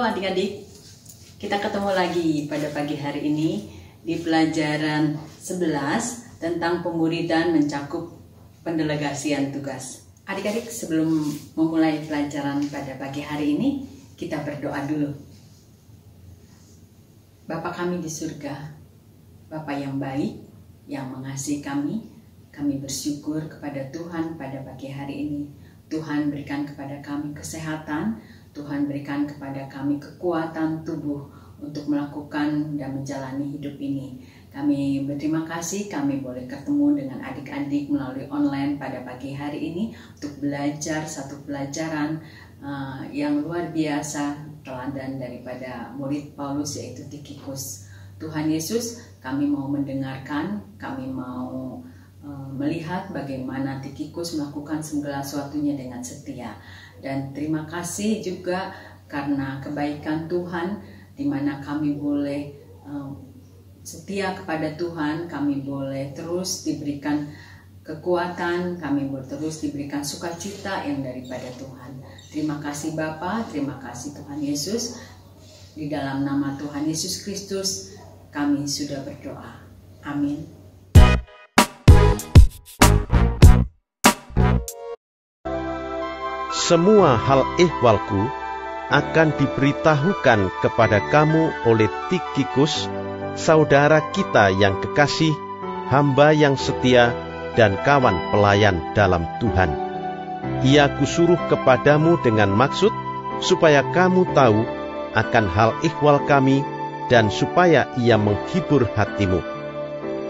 Halo adik-adik, kita ketemu lagi pada pagi hari ini di pelajaran 11 tentang pemuridan mencakup pendelegasian tugas. Adik-adik, sebelum memulai pelajaran pada pagi hari ini, kita berdoa dulu. Bapa kami di surga, Bapa yang baik, yang mengasihi kami bersyukur kepada Tuhan pada pagi hari ini. Tuhan berikan kepada kami kesehatan, Tuhan berikan kepada kami kekuatan tubuh untuk melakukan dan menjalani hidup ini. Kami berterima kasih kami boleh ketemu dengan adik-adik melalui online pada pagi hari ini untuk belajar satu pelajaran yang luar biasa, teladan daripada murid Paulus yaitu Tikhikus. Tuhan Yesus, kami mau mendengarkan, kami mau melihat bagaimana Tikhikus melakukan segala sesuatunya dengan setia. Dan terima kasih juga karena kebaikan Tuhan, di mana kami boleh setia kepada Tuhan, kami boleh terus diberikan kekuatan, kami boleh terus diberikan sukacita yang daripada Tuhan. Terima kasih Bapa, terima kasih Tuhan Yesus. Di dalam nama Tuhan Yesus Kristus kami sudah berdoa. Amin. Semua hal ehwalku akan diberitahukan kepada kamu oleh Tikhikus, saudara kita yang kekasih, hamba yang setia, dan kawan pelayan dalam Tuhan. Ia kusuruh kepadamu dengan maksud, supaya kamu tahu akan hal ehwal kami, dan supaya ia menghibur hatimu.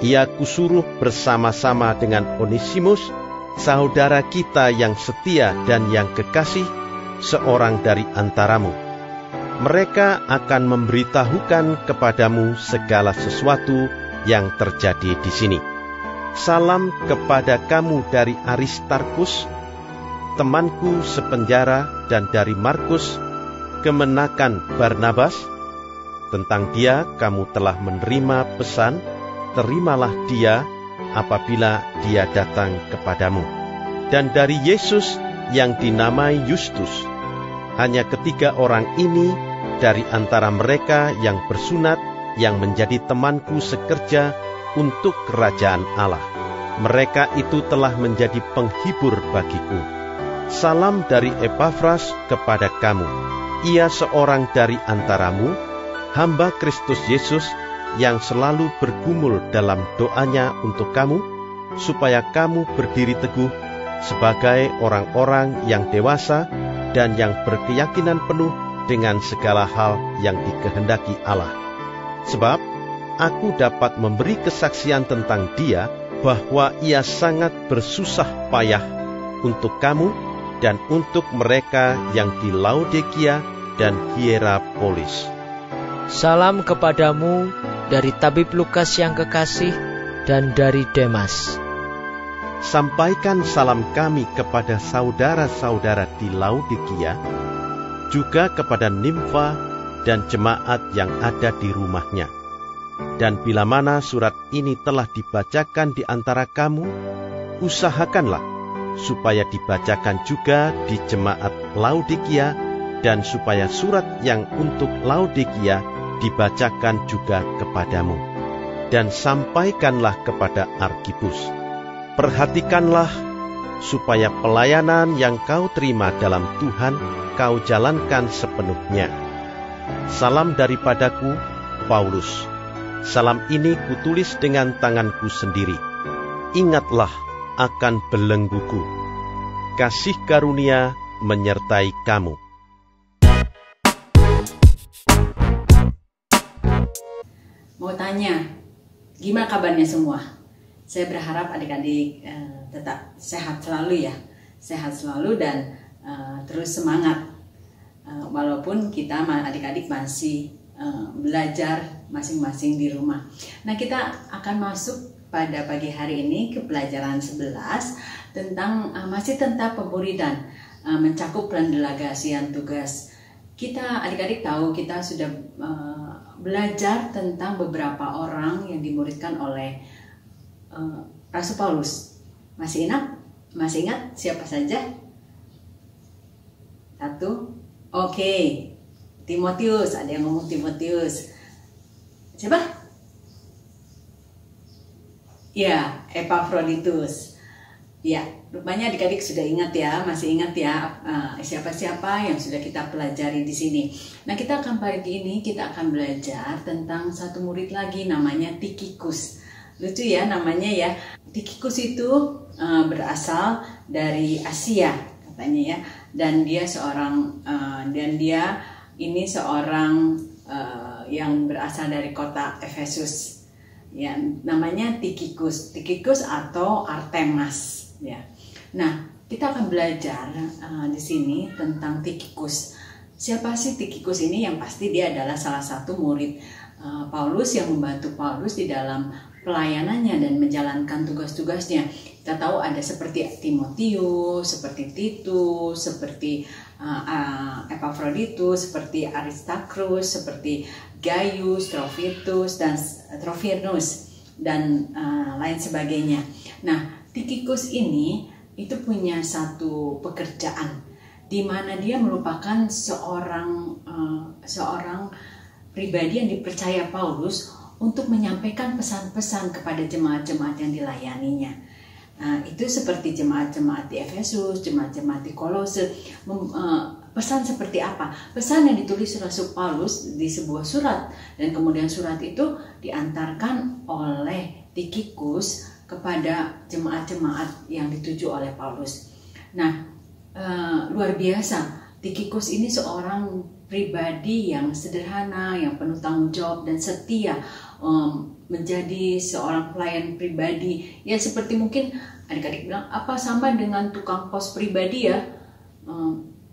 Ia kusuruh bersama-sama dengan Onesimus, saudara kita yang setia dan yang kekasih, seorang dari antaramu. Mereka akan memberitahukan kepadamu segala sesuatu yang terjadi di sini. Salam kepada kamu dari Aristarkus, temanku sepenjara, dan dari Markus, kemenakan Barnabas. Tentang dia kamu telah menerima pesan, terimalah dia apabila dia datang kepadamu. Dan dari Yesus yang dinamai Justus, hanya ketiga orang ini dari antara mereka yang bersunat yang menjadi temanku sekerja untuk kerajaan Allah. Mereka itu telah menjadi penghibur bagiku. Salam dari Epafras kepada kamu. Ia seorang dari antaramu, hamba Kristus Yesus, yang selalu bergumul dalam doanya untuk kamu, supaya kamu berdiri teguh sebagai orang-orang yang dewasa dan yang berkeyakinan penuh dengan segala hal yang dikehendaki Allah. Sebab aku dapat memberi kesaksian tentang dia bahwa ia sangat bersusah payah untuk kamu dan untuk mereka yang di Laodikia dan Hierapolis. Salam kepadamu dari tabib Lukas yang kekasih dan dari Demas. Sampaikan salam kami kepada saudara-saudara di Laodikia, juga kepada Nimfa dan jemaat yang ada di rumahnya. Dan bila mana surat ini telah dibacakan di antara kamu, usahakanlah supaya dibacakan juga di jemaat Laodikia, dan supaya surat yang untuk Laodikia dibacakan juga kepadamu. Dan sampaikanlah kepada Arkipus. Perhatikanlah supaya pelayanan yang kau terima dalam Tuhan kau jalankan sepenuhnya. Salam daripadaku, Paulus. Salam ini kutulis dengan tanganku sendiri. Ingatlah akan belengguku. Kasih karunia menyertai kamu. Mau tanya, gimana kabarnya semua? Saya berharap adik-adik tetap sehat selalu ya. Sehat selalu dan terus semangat. Walaupun kita adik-adik masih belajar masing-masing di rumah. Nah, kita akan masuk pada pagi hari ini ke pelajaran 11 tentang masih tentang pemuridan, mencakup pendelegasian tugas. Kita adik-adik tahu kita sudah belajar tentang beberapa orang yang dimuridkan oleh Rasul Paulus. Masih ingat siapa saja? Satu, oke. Timotius, ada yang ngomong Timotius. Siapa? Ya, Epafroditus. Ya, rupanya adik-adik sudah ingat ya, masih ingat ya siapa-siapa yang sudah kita pelajari di sini. Nah, kita akan pagi ini kita akan belajar tentang satu murid lagi namanya Tikhikus. Lucu ya namanya ya. Tikhikus itu berasal dari Asia katanya ya, dan dia seorang yang berasal dari kota Efesus. Ya, namanya Tikhikus atau Artemas. Ya, nah kita akan belajar di sini tentang Tikhikus. Siapa sih Tikhikus ini? Yang pasti dia adalah salah satu murid Paulus yang membantu Paulus di dalam pelayanannya dan menjalankan tugas-tugasnya. Kita tahu ada seperti Timotius, seperti Titus, seperti Epafroditus, seperti Aristarchus, seperti Gaius, Trophimus, dan lain sebagainya. Nah, Tikhikus ini itu punya satu pekerjaan di mana dia merupakan seorang pribadi yang dipercaya Paulus untuk menyampaikan pesan-pesan kepada jemaat-jemaat yang dilayaninya. Itu seperti jemaat-jemaat di Efesus, jemaat-jemaat di Kolose. Pesan seperti apa? Pesan yang ditulis Rasul Paulus di sebuah surat, dan kemudian surat itu diantarkan oleh Tikhikus kepada jemaat-jemaat yang dituju oleh Paulus. Nah, luar biasa. Tikhikus ini seorang pribadi yang sederhana, yang penuh tanggung jawab dan setia, menjadi seorang pelayan pribadi. Ya, seperti mungkin adik-adik bilang, apa sama dengan tukang pos pribadi ya?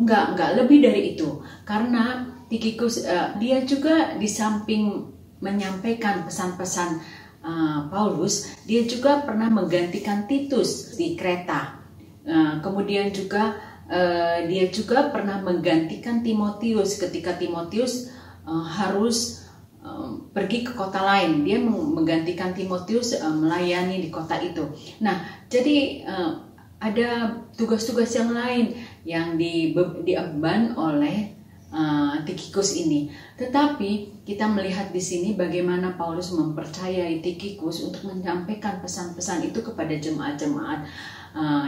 Enggak, lebih dari itu. Karena Tikhikus dia juga di samping menyampaikan pesan-pesan Paulus, dia juga pernah menggantikan Titus di Kreta. Kemudian juga dia juga pernah menggantikan Timotius ketika Timotius harus pergi ke kota lain. Dia menggantikan Timotius melayani di kota itu. Nah, jadi ada tugas-tugas yang lain yang diemban oleh Tikhikus ini. Tetapi kita melihat di sini bagaimana Paulus mempercayai Tikhikus untuk menyampaikan pesan-pesan itu kepada jemaat-jemaat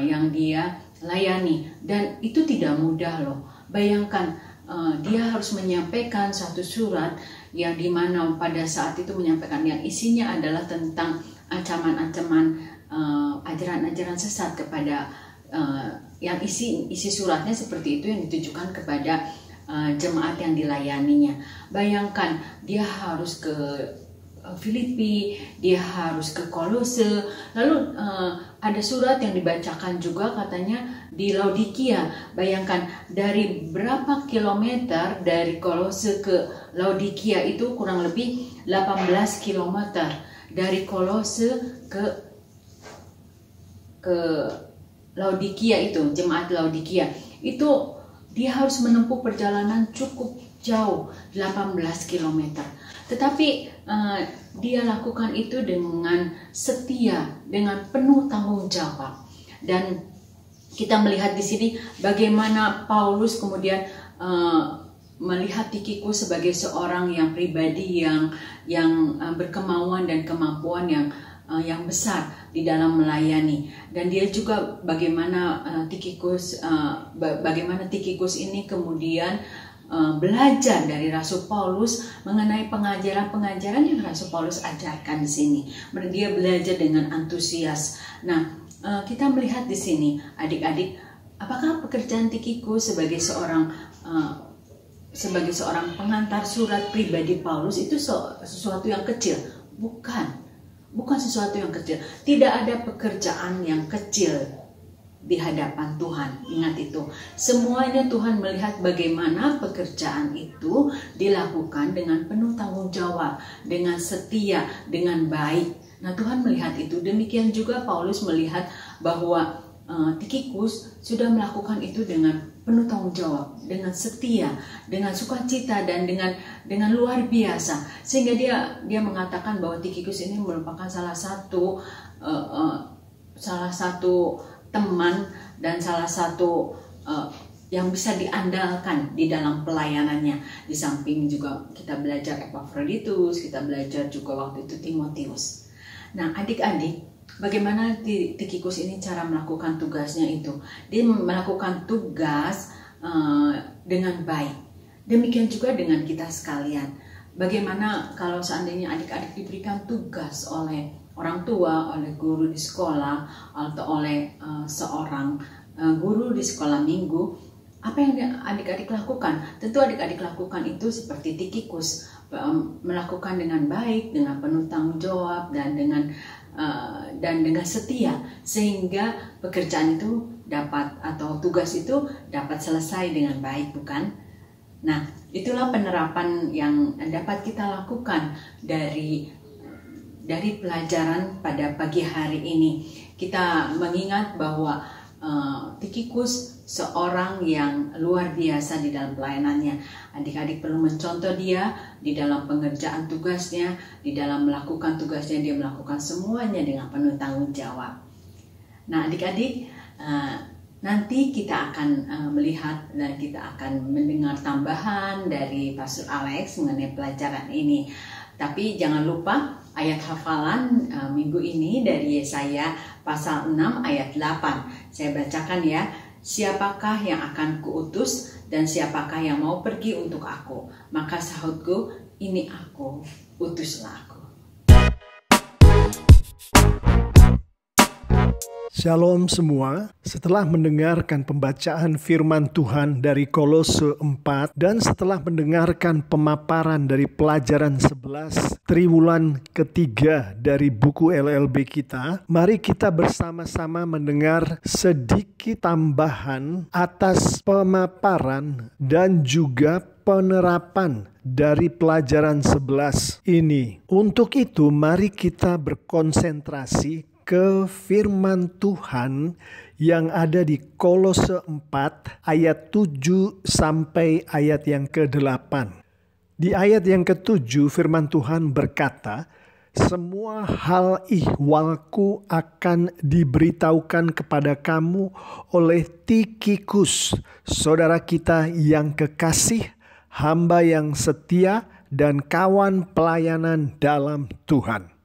yang dia layani, dan itu tidak mudah loh. Bayangkan dia harus menyampaikan satu surat yang dimana pada saat itu menyampaikan yang isinya adalah tentang ancaman-ancaman ajaran-ajaran sesat kepada yang isi suratnya seperti itu yang ditujukan kepada jemaat yang dilayaninya. Bayangkan dia harus ke Filipi, dia harus ke Kolose, lalu ada surat yang dibacakan juga katanya di Laodikia. Bayangkan dari berapa kilometer dari Kolose ke Laodikia, itu kurang lebih 18 kilometer dari Kolose ke Laodikia, itu jemaat Laodikia. Itu dia harus menempuh perjalanan cukup jauh, 18 km. Tetapi dia lakukan itu dengan setia, dengan penuh tanggung jawab. Dan kita melihat di sini bagaimana Paulus kemudian melihat Tikhikus sebagai seorang yang pribadi yang berkemauan dan kemampuan yang besar di dalam melayani. Dan dia juga bagaimana Tikhikus ini kemudian belajar dari Rasul Paulus mengenai pengajaran-pengajaran yang Rasul Paulus ajarkan di sini. Dia belajar dengan antusias. Nah, kita melihat di sini, adik-adik, apakah pekerjaan Tikhikus sebagai seorang pengantar surat pribadi Paulus itu sesuatu yang kecil? Bukan sesuatu yang kecil. Tidak ada pekerjaan yang kecil di hadapan Tuhan. Ingat itu. Semuanya Tuhan melihat bagaimana pekerjaan itu dilakukan dengan penuh tanggung jawab, dengan setia, dengan baik. Nah, Tuhan melihat itu. Demikian juga Paulus melihat bahwa Tikhikus sudah melakukan itu dengan penuh tanggung jawab, dengan setia, dengan sukacita, dan dengan luar biasa. Sehingga dia mengatakan bahwa Tikhikus ini merupakan salah satu teman dan salah satu yang bisa diandalkan di dalam pelayanannya. Di samping juga kita belajar Epafroditus, kita belajar juga waktu itu Timotius. Nah, adik-adik, bagaimana Tikikus ini cara melakukan tugasnya itu? Dia melakukan tugas dengan baik. Demikian juga dengan kita sekalian. Bagaimana kalau seandainya adik-adik diberikan tugas oleh orang tua, oleh guru di sekolah, atau oleh seorang guru di sekolah minggu, apa yang adik-adik lakukan? Tentu adik-adik lakukan itu seperti Tikikus, melakukan dengan baik, dengan penuh tanggung jawab, dan dengan setia, sehingga pekerjaan itu dapat, atau tugas itu dapat selesai dengan baik, bukan? Nah, itulah penerapan yang dapat kita lakukan dari pelajaran pada pagi hari ini. Kita mengingat bahwa Tikikus seorang yang luar biasa di dalam pelayanannya. Adik-adik perlu mencontoh dia di dalam pengerjaan tugasnya, di dalam melakukan tugasnya. Dia melakukan semuanya dengan penuh tanggung jawab. Nah, adik-adik, nanti kita akan melihat dan kita akan mendengar tambahan dari Pastor Alex mengenai pelajaran ini. Tapi jangan lupa ayat hafalan minggu ini dari Yesaya pasal 6 ayat 8. Saya bacakan ya. Siapakah yang akan kuutus dan siapakah yang mau pergi untuk aku? Maka sahutku, ini aku, utuslah aku. Shalom semua, setelah mendengarkan pembacaan firman Tuhan dari Kolose 4 dan setelah mendengarkan pemaparan dari pelajaran 11 triwulan ketiga dari buku LLB kita, mari kita bersama-sama mendengar sedikit tambahan atas pemaparan dan juga penerapan dari pelajaran 11 ini. Untuk itu mari kita berkonsentrasi ke firman Tuhan yang ada di Kolose 4 ayat 7 sampai ayat yang ke-8. Di ayat yang ke-7 firman Tuhan berkata, semua hal ihwalku akan diberitahukan kepada kamu oleh Tikikus, saudara kita yang kekasih, hamba yang setia, dan kawan pelayanan dalam Tuhan.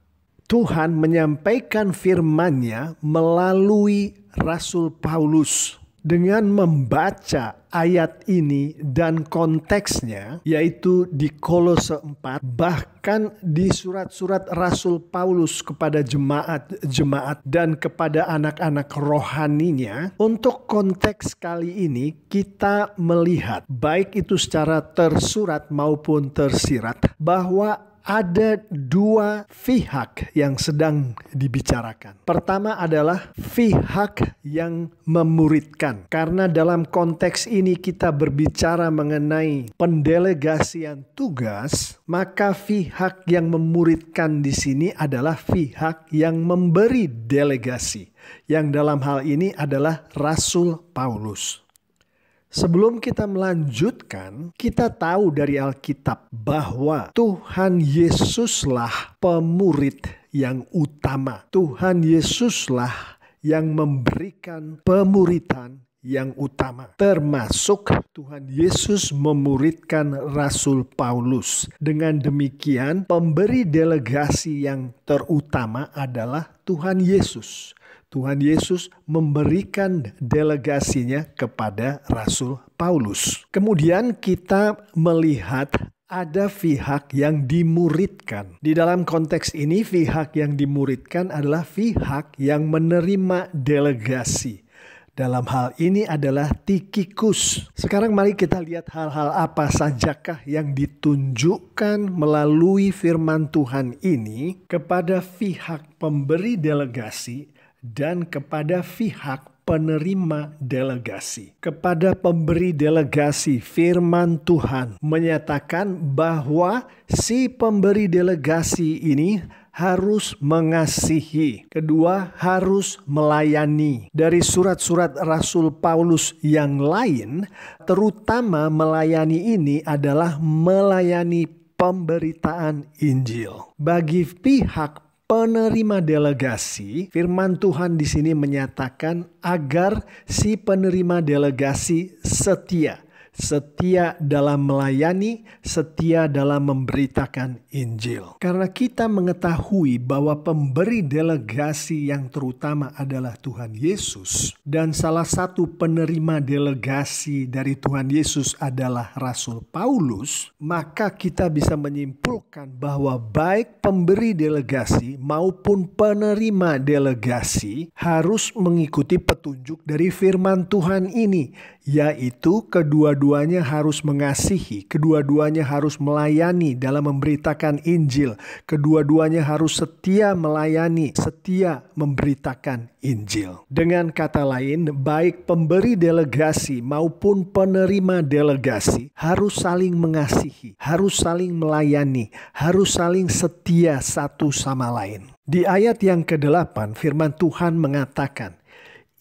Tuhan menyampaikan firman-Nya melalui Rasul Paulus. Dengan membaca ayat ini dan konteksnya, yaitu di Kolose 4, bahkan di surat-surat Rasul Paulus kepada jemaat-jemaat dan kepada anak-anak rohaninya, untuk konteks kali ini kita melihat, baik itu secara tersurat maupun tersirat, bahwa ada dua pihak yang sedang dibicarakan. Pertama adalah pihak yang memuridkan. Karena dalam konteks ini kita berbicara mengenai pendelegasian tugas, maka pihak yang memuridkan di sini adalah pihak yang memberi delegasi. Yang dalam hal ini adalah Rasul Paulus. Sebelum kita melanjutkan, kita tahu dari Alkitab bahwa Tuhan Yesuslah pemurid yang utama. Tuhan Yesuslah yang memberikan pemuridan yang utama. Termasuk Tuhan Yesus memuridkan Rasul Paulus. Dengan demikian, pemberi delegasi yang terutama adalah Tuhan Yesus. Tuhan Yesus memberikan delegasinya kepada Rasul Paulus. Kemudian kita melihat ada pihak yang dimuridkan. Di dalam konteks ini pihak yang dimuridkan adalah pihak yang menerima delegasi. Dalam hal ini adalah Tikikus. Sekarang mari kita lihat hal-hal apa sajakah yang ditunjukkan melalui firman Tuhan ini kepada pihak pemberi delegasi dan kepada pihak penerima delegasi. Kepada pemberi delegasi, firman Tuhan menyatakan bahwa si pemberi delegasi ini harus mengasihi. Kedua, harus melayani. Dari surat-surat Rasul Paulus yang lain, terutama melayani ini adalah melayani pemberitaan Injil. Bagi pihak penerima delegasi, firman Tuhan di sini menyatakan agar si penerima delegasi setia dalam melayani, setia dalam memberitakan Injil. Karena kita mengetahui bahwa pemberi delegasi yang terutama adalah Tuhan Yesus, dan salah satu penerima delegasi dari Tuhan Yesus adalah Rasul Paulus, maka kita bisa menyimpulkan bahwa baik pemberi delegasi maupun penerima delegasi harus mengikuti petunjuk dari firman Tuhan ini, yaitu kedua-duanya harus mengasihi, kedua-duanya harus melayani dalam memberitakan Injil, kedua-duanya harus setia melayani, setia memberitakan Injil. Dengan kata lain, baik pemberi delegasi maupun penerima delegasi harus saling mengasihi, harus saling melayani, harus saling setia satu sama lain. Di ayat yang ke-8 firman Tuhan mengatakan,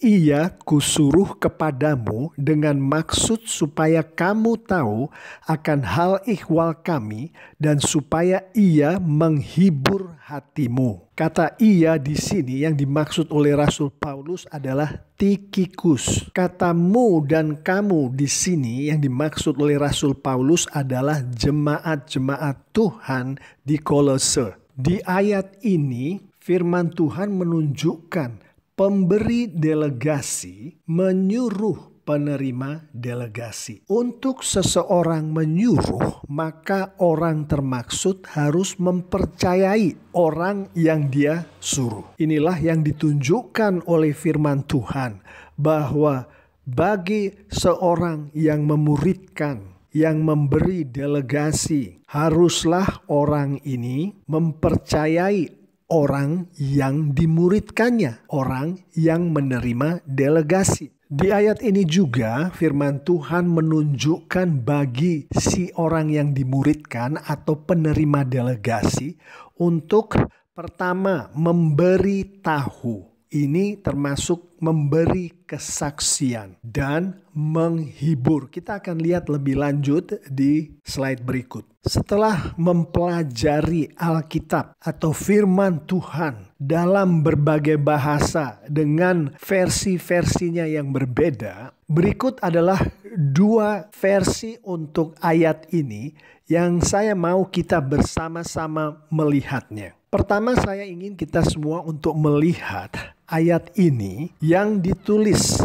Ia kusuruh kepadamu dengan maksud supaya kamu tahu akan hal ihwal kami dan supaya ia menghibur hatimu. Kata ia di sini yang dimaksud oleh Rasul Paulus adalah Tikikus. Kata mu dan kamu di sini yang dimaksud oleh Rasul Paulus adalah jemaat-jemaat Tuhan di Kolose. Di ayat ini firman Tuhan menunjukkan pemberi delegasi menyuruh penerima delegasi. Untuk seseorang menyuruh, maka orang termaksud harus mempercayai orang yang dia suruh. Inilah yang ditunjukkan oleh firman Tuhan, bahwa bagi seorang yang memuridkan, yang memberi delegasi, haruslah orang ini mempercayai orang yang dimuridkannya, orang yang menerima delegasi. Di ayat ini juga firman Tuhan menunjukkan bagi si orang yang dimuridkan atau penerima delegasi untuk pertama memberi tahu. Ini termasuk memberi kesaksian dan menghibur. Kita akan lihat lebih lanjut di slide berikut. Setelah mempelajari Alkitab atau firman Tuhan dalam berbagai bahasa dengan versi-versinya yang berbeda, berikut adalah 2 versi untuk ayat ini yang saya mau kita bersama-sama melihatnya. Pertama, saya ingin kita semua untuk melihat ayat ini yang ditulis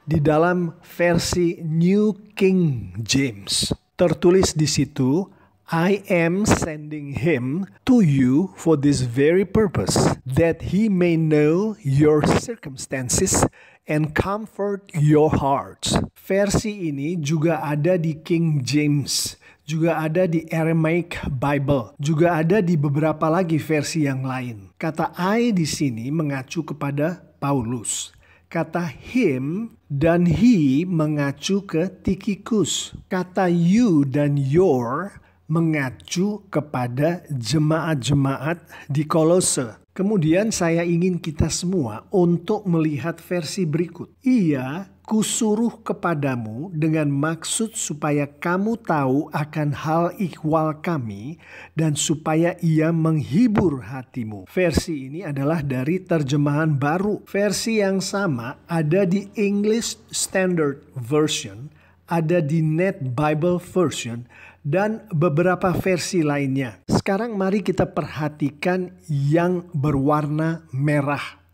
di dalam versi New King James. Tertulis di situ, I am sending him to you for this very purpose, that he may know your circumstances and comfort your hearts. Versi ini juga ada di King James, juga ada di Aramaic Bible, juga ada di beberapa lagi versi yang lain. Kata I di sini mengacu kepada Paulus. Kata him dan he mengacu ke Tikikus. Kata you dan your mengacu kepada jemaat-jemaat di Kolose. Kemudian saya ingin kita semua untuk melihat versi berikut. Ia kusuruh kepadamu dengan maksud supaya kamu tahu akan hal ihwal kami dan supaya ia menghibur hatimu. Versi ini adalah dari terjemahan baru. Versi yang sama ada di English Standard Version, ada di Net Bible Version, dan beberapa versi lainnya. Sekarang mari kita perhatikan yang berwarna merah.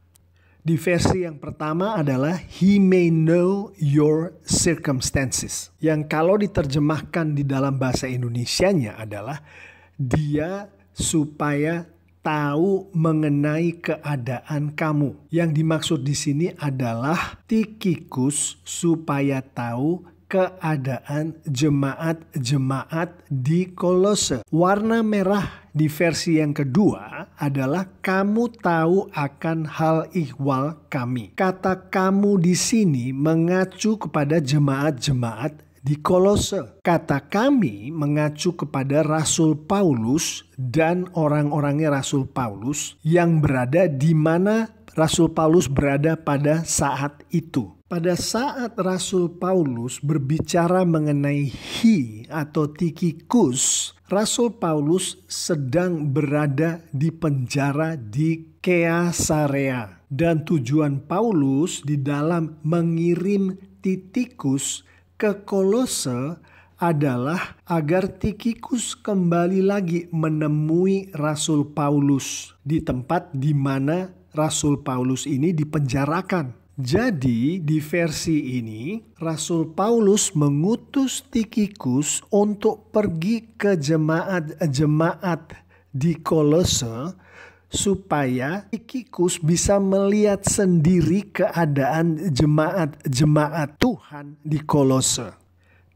Di versi yang pertama adalah he may know your circumstances. Yang kalau diterjemahkan di dalam bahasa Indonesianya adalah dia supaya tahu mengenai keadaan kamu. Yang dimaksud di sini adalah Tikikus supaya tahu keadaan jemaat-jemaat di Kolose. Warna merah di versi yang kedua adalah kamu tahu akan hal ihwal kami. Kata kamu di sini mengacu kepada jemaat-jemaat di Kolose. Kata kami mengacu kepada Rasul Paulus dan orang-orangnya Rasul Paulus yang berada di mana Rasul Paulus berada pada saat itu. Pada saat Rasul Paulus berbicara mengenai he atau Tikikus, Rasul Paulus sedang berada di penjara di Kaisarea. Dan tujuan Paulus di dalam mengirim Titikus ke Kolose adalah agar Tikikus kembali lagi menemui Rasul Paulus di tempat di mana Rasul Paulus ini dipenjarakan. Jadi di versi ini Rasul Paulus mengutus Tikikus untuk pergi ke jemaat-jemaat di Kolose supaya Tikikus bisa melihat sendiri keadaan jemaat-jemaat Tuhan di Kolose.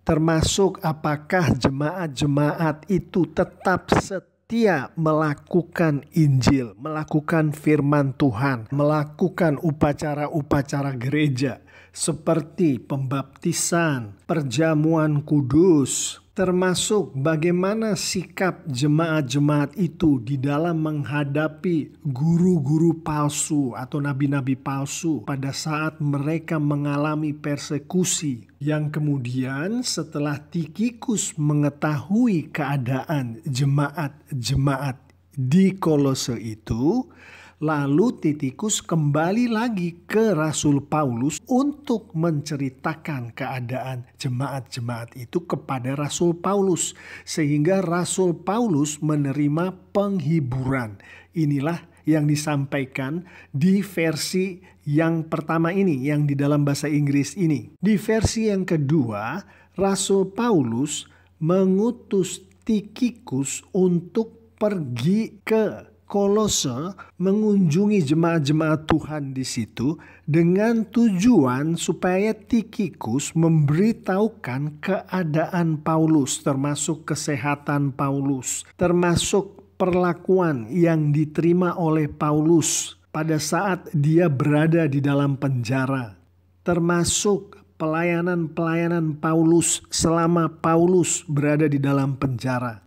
Termasuk apakah jemaat-jemaat itu tetap setia melakukan Injil, melakukan firman Tuhan, melakukan upacara-upacara gereja seperti pembaptisan, perjamuan kudus, termasuk bagaimana sikap jemaat-jemaat itu di dalam menghadapi guru-guru palsu atau nabi-nabi palsu pada saat mereka mengalami persekusi. Yang kemudian setelah Tikikus mengetahui keadaan jemaat-jemaat di Kolose itu, lalu Titikus kembali lagi ke Rasul Paulus untuk menceritakan keadaan jemaat-jemaat itu kepada Rasul Paulus. Sehingga Rasul Paulus menerima penghiburan. Inilah yang disampaikan di versi yang pertama ini, yang di dalam bahasa Inggris ini. Di versi yang kedua, Rasul Paulus mengutus Tikikus untuk pergi ke Kolose mengunjungi jemaat-jemaat Tuhan di situ dengan tujuan supaya Tikikus memberitahukan keadaan Paulus, termasuk kesehatan Paulus, termasuk perlakuan yang diterima oleh Paulus pada saat dia berada di dalam penjara, termasuk pelayanan-pelayanan Paulus selama Paulus berada di dalam penjara.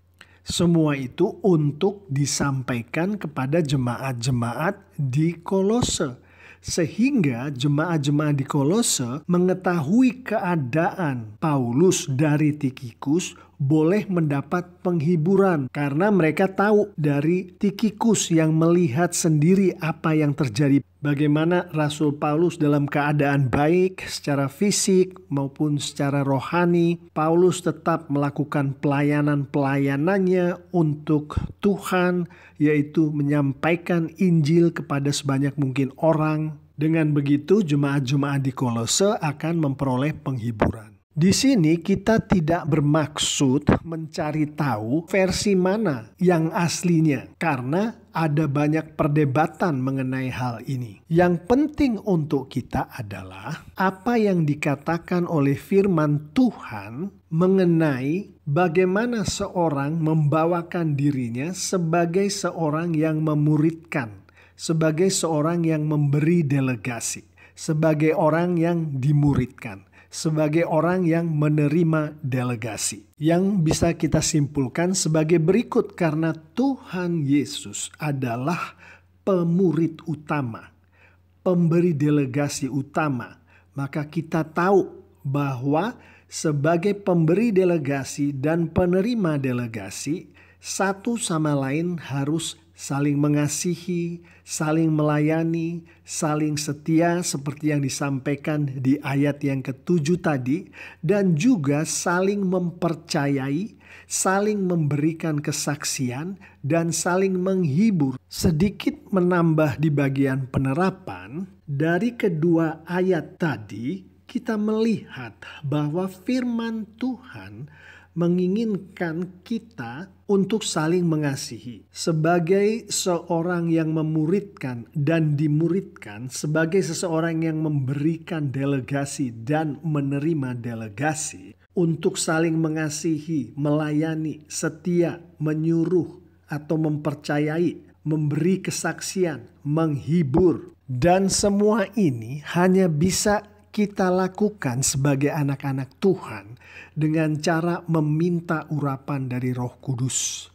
Semua itu untuk disampaikan kepada jemaat-jemaat di Kolose. Sehingga jemaat-jemaat di Kolose mengetahui keadaan Paulus dari Tikikus boleh mendapat penghiburan. Karena mereka tahu dari Tikikus yang melihat sendiri apa yang terjadi. Bagaimana Rasul Paulus dalam keadaan baik secara fisik maupun secara rohani. Paulus tetap melakukan pelayanannya untuk Tuhan, yaitu menyampaikan Injil kepada sebanyak mungkin orang. Dengan begitu jemaat-jemaat di Kolose akan memperoleh penghiburan. Di sini kita tidak bermaksud mencari tahu versi mana yang aslinya, karena ada banyak perdebatan mengenai hal ini. Yang penting untuk kita adalah apa yang dikatakan oleh firman Tuhan mengenai bagaimana seorang membawakan dirinya sebagai seorang yang memuridkan, sebagai seorang yang memberi delegasi, sebagai orang yang dimuridkan, sebagai orang yang menerima delegasi. Yang bisa kita simpulkan sebagai berikut, karena Tuhan Yesus adalah pemurid utama, pemberi delegasi utama, maka kita tahu bahwa sebagai pemberi delegasi dan penerima delegasi, satu sama lain harus saling mengasihi, saling melayani, saling setia seperti yang disampaikan di ayat yang ke-7 tadi, dan juga saling mempercayai, saling memberikan kesaksian, dan saling menghibur. Sedikit menambah di bagian penerapan, dari kedua ayat tadi kita melihat bahwa firman Tuhan menginginkan kita untuk saling mengasihi. Sebagai seorang yang memuridkan dan dimuridkan, sebagai seseorang yang memberikan delegasi dan menerima delegasi, untuk saling mengasihi, melayani, setia, menyuruh atau mempercayai, memberi kesaksian, menghibur. Dan semua ini hanya bisa kita lakukan sebagai anak-anak Tuhan dengan cara meminta urapan dari Roh Kudus,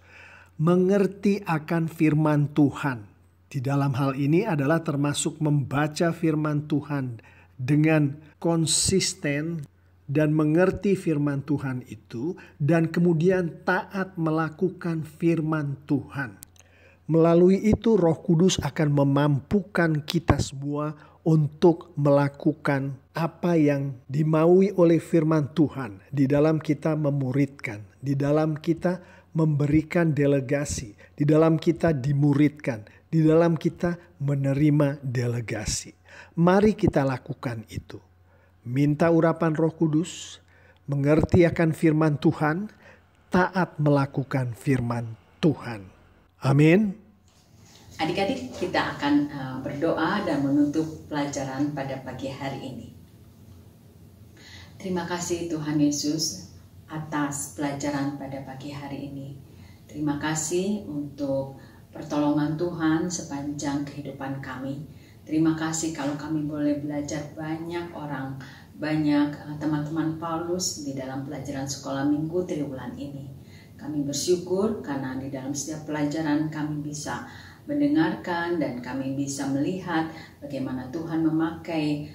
mengerti akan firman Tuhan. Di dalam hal ini adalah termasuk membaca firman Tuhan dengan konsisten, dan mengerti firman Tuhan itu, dan kemudian taat melakukan firman Tuhan. Melalui itu Roh Kudus akan memampukan kita semua untuk melakukan apa yang dimaui oleh firman Tuhan. Di dalam kita memuridkan, di dalam kita memberikan delegasi, di dalam kita dimuridkan, di dalam kita menerima delegasi. Mari kita lakukan itu. Minta urapan Roh Kudus, mengerti akan firman Tuhan, taat melakukan firman Tuhan. Amin. Adik-adik, kita akan berdoa dan menutup pelajaran pada pagi hari ini. Terima kasih Tuhan Yesus atas pelajaran pada pagi hari ini. Terima kasih untuk pertolongan Tuhan sepanjang kehidupan kami. Terima kasih kalau kami boleh belajar banyak teman-teman Paulus di dalam pelajaran sekolah minggu triwulan ini. Kami bersyukur karena di dalam setiap pelajaran kami bisa mendengarkan dan kami bisa melihat bagaimana Tuhan memakai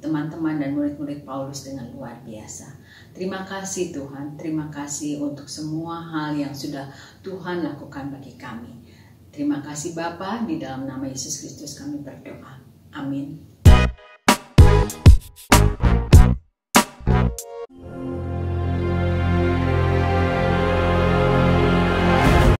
teman-teman dan murid-murid Paulus dengan luar biasa. Terima kasih Tuhan, terima kasih untuk semua hal yang sudah Tuhan lakukan bagi kami. Terima kasih Bapa, di dalam nama Yesus Kristus kami berdoa. Amin.